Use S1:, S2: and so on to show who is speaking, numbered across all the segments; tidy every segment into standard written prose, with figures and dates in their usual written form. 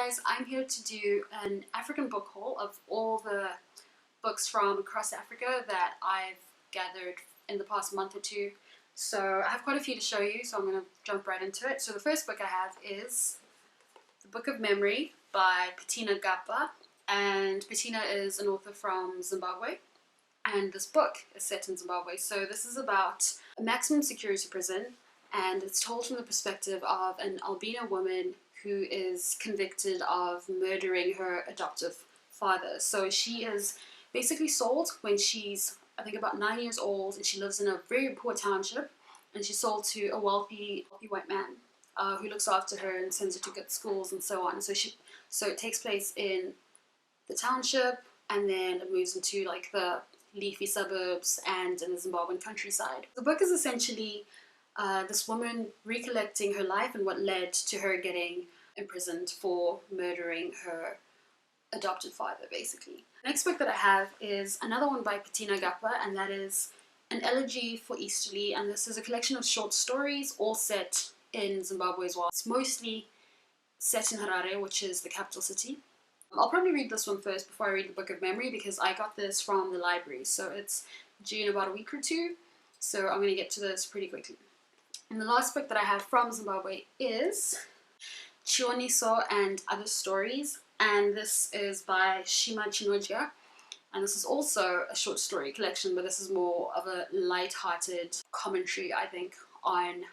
S1: guys, I'm here to do an African book haul of all the books from across Africa that I've gathered in the past month or two. So I have quite a few to show you, so I'm going to jump right into it. So the first book I have is The Book of Memory by Bettina Gapa, and Bettina is an author from Zimbabwe, and this book is set in Zimbabwe. So this is about a maximum security prison, and it's told from the perspective of an albino woman who is convicted of murdering her adoptive father. So she is basically sold when she's, I think, about 9 years old, and she lives in a very poor township, and she's sold to a wealthy white man who looks after her and sends her to good schools and so on. So it takes place in the township, and then it moves into like the leafy suburbs and in the Zimbabwean countryside. The book is essentially this woman recollecting her life and what led to her getting imprisoned for murdering her adopted father, basically. The next book that I have is another one by Bettina Gapa, and that is An Elegy for Easterly, and this is a collection of short stories all set in Zimbabwe as well. It's mostly set in Harare, which is the capital city. I'll probably read this one first before I read the Book of Memory, because I got this from the library, so it's due in about a week or two, so I'm going to get to this pretty quickly. And the last book that I have from Zimbabwe is Chioniso and Other Stories, and this is by Shima Chinojia, and this is also a short story collection, but this is more of a light-hearted commentary, I think, on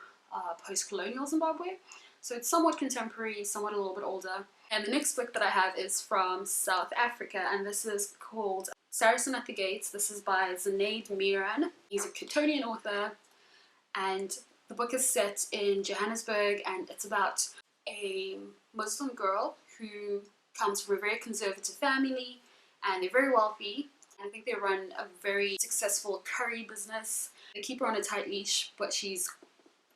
S1: post-colonial Zimbabwe. So it's somewhat contemporary, somewhat a little bit older. And the next book that I have is from South Africa, and this is called Saracen at the Gates. This is by Zaid Miran. He's a Cottonian author, and the book is set in Johannesburg, and it's about a Muslim girl who comes from a very conservative family, and they're very wealthy. I think they run a very successful curry business. They keep her on a tight leash, but she's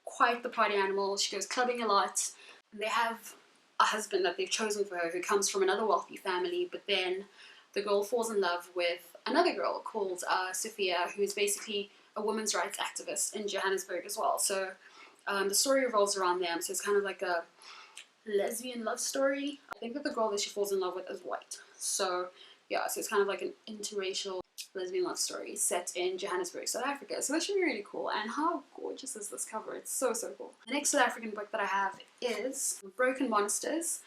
S1: quite the party animal. She goes clubbing a lot. And they have a husband that they've chosen for her who comes from another wealthy family, but then the girl falls in love with another girl called Sophia, who's basically a women's rights activist in Johannesburg as well. So the story revolves around them, so it's kind of like a lesbian love story. I think that the girl that she falls in love with is white. So yeah, so it's kind of like an interracial lesbian love story set in Johannesburg, South Africa. So that should be really cool. And how gorgeous is this cover? It's so, so cool. The next South African book that I have is Broken Monsters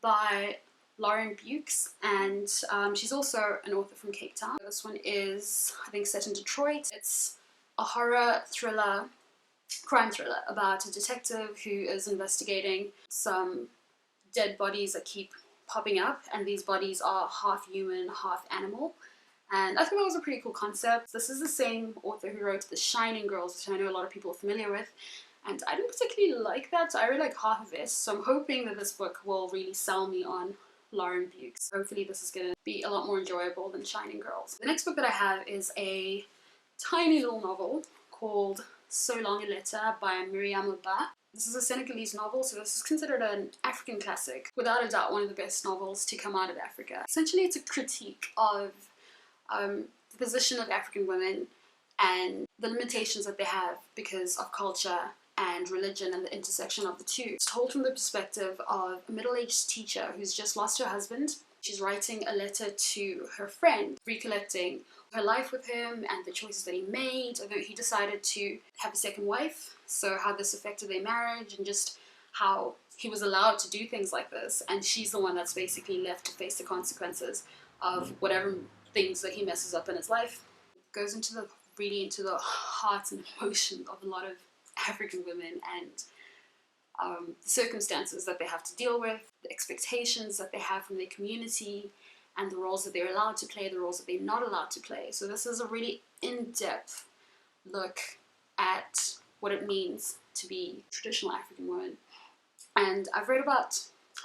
S1: by Lauren Bukes, and she's also an author from Cape Town. This one is, I think, set in Detroit. It's a horror thriller, crime thriller about a detective who is investigating some dead bodies that keep popping up, and these bodies are half human, half animal. And I think that was a pretty cool concept. This is the same author who wrote The Shining Girls, which I know a lot of people are familiar with, and I didn't particularly like that, so I really like half of it. So I'm hoping that this book will really sell me on Lauren Bukes. Hopefully this is going to be a lot more enjoyable than Shining Girls. The next book that I have is a tiny little novel called So Long a Letter by Miriam Ba. This is a Senegalese novel, so this is considered an African classic. Without a doubt, one of the best novels to come out of Africa. Essentially, it's a critique of the position of African women and the limitations that they have because of culture and religion and the intersection of the two. It's told from the perspective of a middle-aged teacher who's just lost her husband. She's writing a letter to her friend, recollecting her life with him and the choices that he made, although he decided to have a second wife, so how this affected their marriage and just how he was allowed to do things like this, and she's the one that's basically left to face the consequences of whatever things that he messes up in his life. It goes into really into the heart and emotion of a lot of African women and the circumstances that they have to deal with, the expectations that they have from their community, and the roles that they're allowed to play, the roles that they're not allowed to play. So this is a really in-depth look at what it means to be a traditional African woman. And I've read about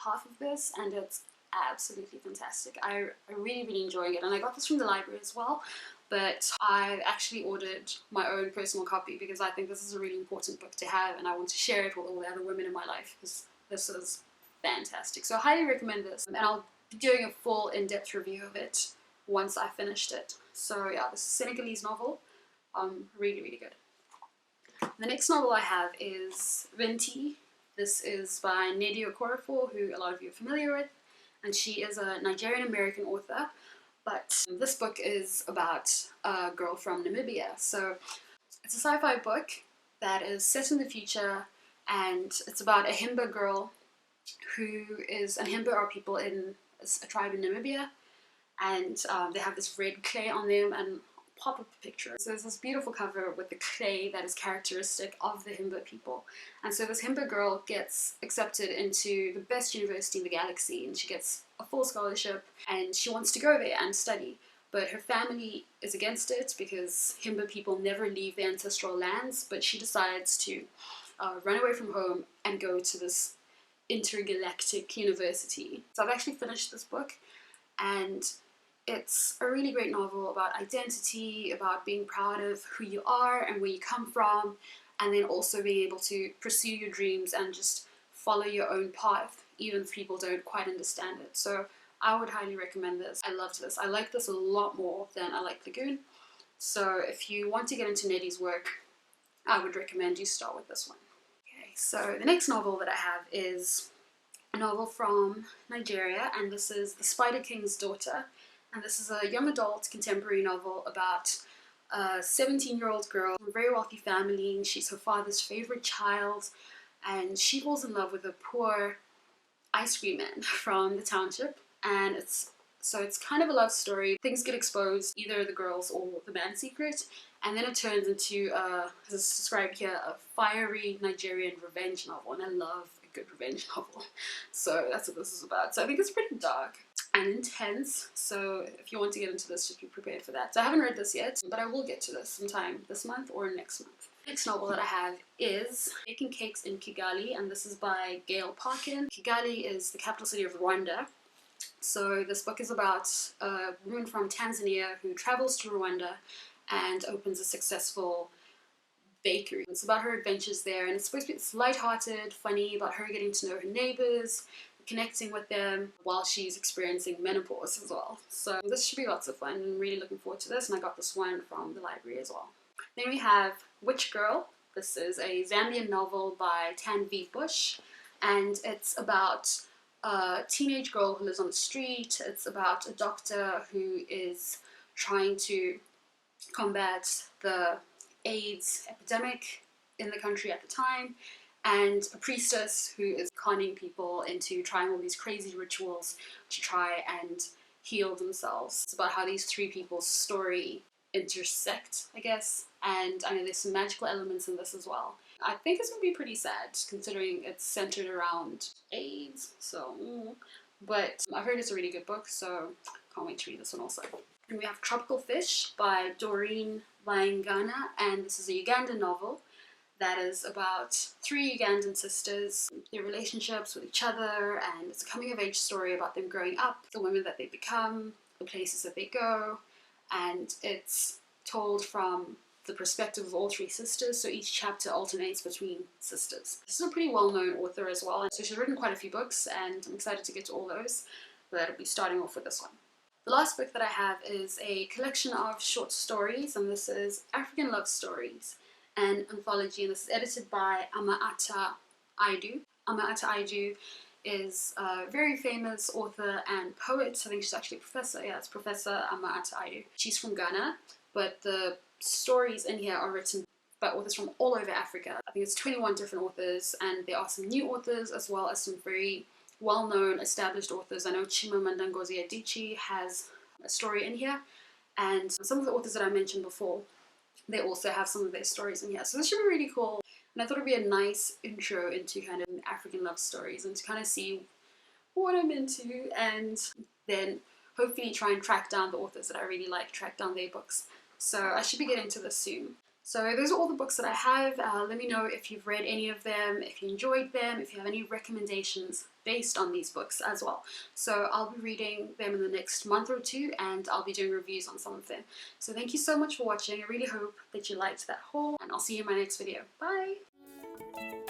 S1: half of this, and it's absolutely fantastic. I'm really, really enjoying it, and I got this from the library as well, but I actually ordered my own personal copy because I think this is a really important book to have, and I want to share it with all the other women in my life because this is fantastic. So I highly recommend this, and I'll be doing a full in-depth review of it once I finished it. So yeah, this is a Senegalese novel. Really, really good. The next novel I have is Binti. This is by Nnedi Okorafor, who a lot of you are familiar with. and she is a Nigerian-American author, but this book is about a girl from Namibia. So it's a sci-fi book that is set in the future, and it's about a Himba girl and Himba are people in a tribe in Namibia, and they have this red clay on them, and I'll pop up a picture. So there's this beautiful cover with the clay that is characteristic of the Himba people. And so this Himba girl gets accepted into the best university in the galaxy, and she gets a full scholarship, and she wants to go there and study. But her family is against it because Himba people never leave their ancestral lands, but she decides to run away from home and go to this intergalactic university. So I've actually finished this book, and it's a really great novel about identity, about being proud of who you are and where you come from, and then also being able to pursue your dreams and just follow your own path, even if people don't quite understand it. So I would highly recommend this. I loved this. I like this a lot more than I like Lagoon. So if you want to get into Nettie's work, I would recommend you start with this one. Okay, so the next novel that I have is a novel from Nigeria, and this is The Spider King's Daughter. And this is a young adult contemporary novel about a 17-year-old girl from a very wealthy family, and she's her father's favorite child, and she falls in love with a poor ice cream man from the township, and it's kind of a love story. Things get exposed, either the girl's or the man's secret, and then it turns into, as it's described here, a fiery Nigerian revenge novel, and I love a good revenge novel. So that's what this is about. So I think it's pretty dark and intense, so if you want to get into this, just be prepared for that. So I haven't read this yet, but I will get to this sometime this month or next month. Next novel that I have is Baking Cakes in Kigali, and this is by Gail Parkin. Kigali is the capital city of Rwanda. So this book is about a woman from Tanzania who travels to Rwanda and opens a successful bakery. It's about her adventures there, and it's lighthearted, funny, about her getting to know her neighbors, connecting with them while she's experiencing menopause as well. So this should be lots of fun. I'm really looking forward to this, and I got this one from the library as well. Then we have Witch Girl. This is a Zambian novel by Tanvi Bush, and it's about a teenage girl who lives on the street. It's about a doctor who is trying to combat the AIDS epidemic in the country at the time, and a priestess who is conning people into trying all these crazy rituals to try and heal themselves. It's about how these three people's story intersect, I guess, and I know there's some magical elements in this as well. I think it's going to be pretty sad considering it's centered around AIDS, but I've heard it's a really good book, so can't wait to read this one also. And we have Tropical Fish by Doreen Waingana, and this is a Ugandan novel that is about three Ugandan sisters, their relationships with each other, and it's a coming-of-age story about them growing up, the women that they become, the places that they go, and it's told from the perspective of all three sisters, so each chapter alternates between sisters. This is a pretty well-known author as well, so she's written quite a few books, and I'm excited to get to all those, but I'll be starting off with this one. The last book that I have is a collection of short stories, and this is African Love Stories, an anthology, and this is edited by Amaata Aidu. Amaata Aidu is a very famous author and poet. I think she's actually a professor. Yeah, it's Professor Amaata Aidu. She's from Ghana, but the stories in here are written by authors from all over Africa. I think it's 21 different authors, and there are some new authors as well as some very well-known established authors. I know Chimamanda Ngozi Adichie has a story in here, and some of the authors that I mentioned before, they also have some of their stories in here. So this should be really cool, and I thought it'd be a nice intro into kind of African love stories and to kind of see what I'm into, and then hopefully try and track down the authors that I really like, track down their books. So I should be getting to this soon. So those are all the books that I have. Let me know if you've read any of them, if you enjoyed them, if you have any recommendations based on these books as well. So I'll be reading them in the next month or two, and I'll be doing reviews on some of them. So thank you so much for watching. I really hope that you liked that haul, and I'll see you in my next video. Bye!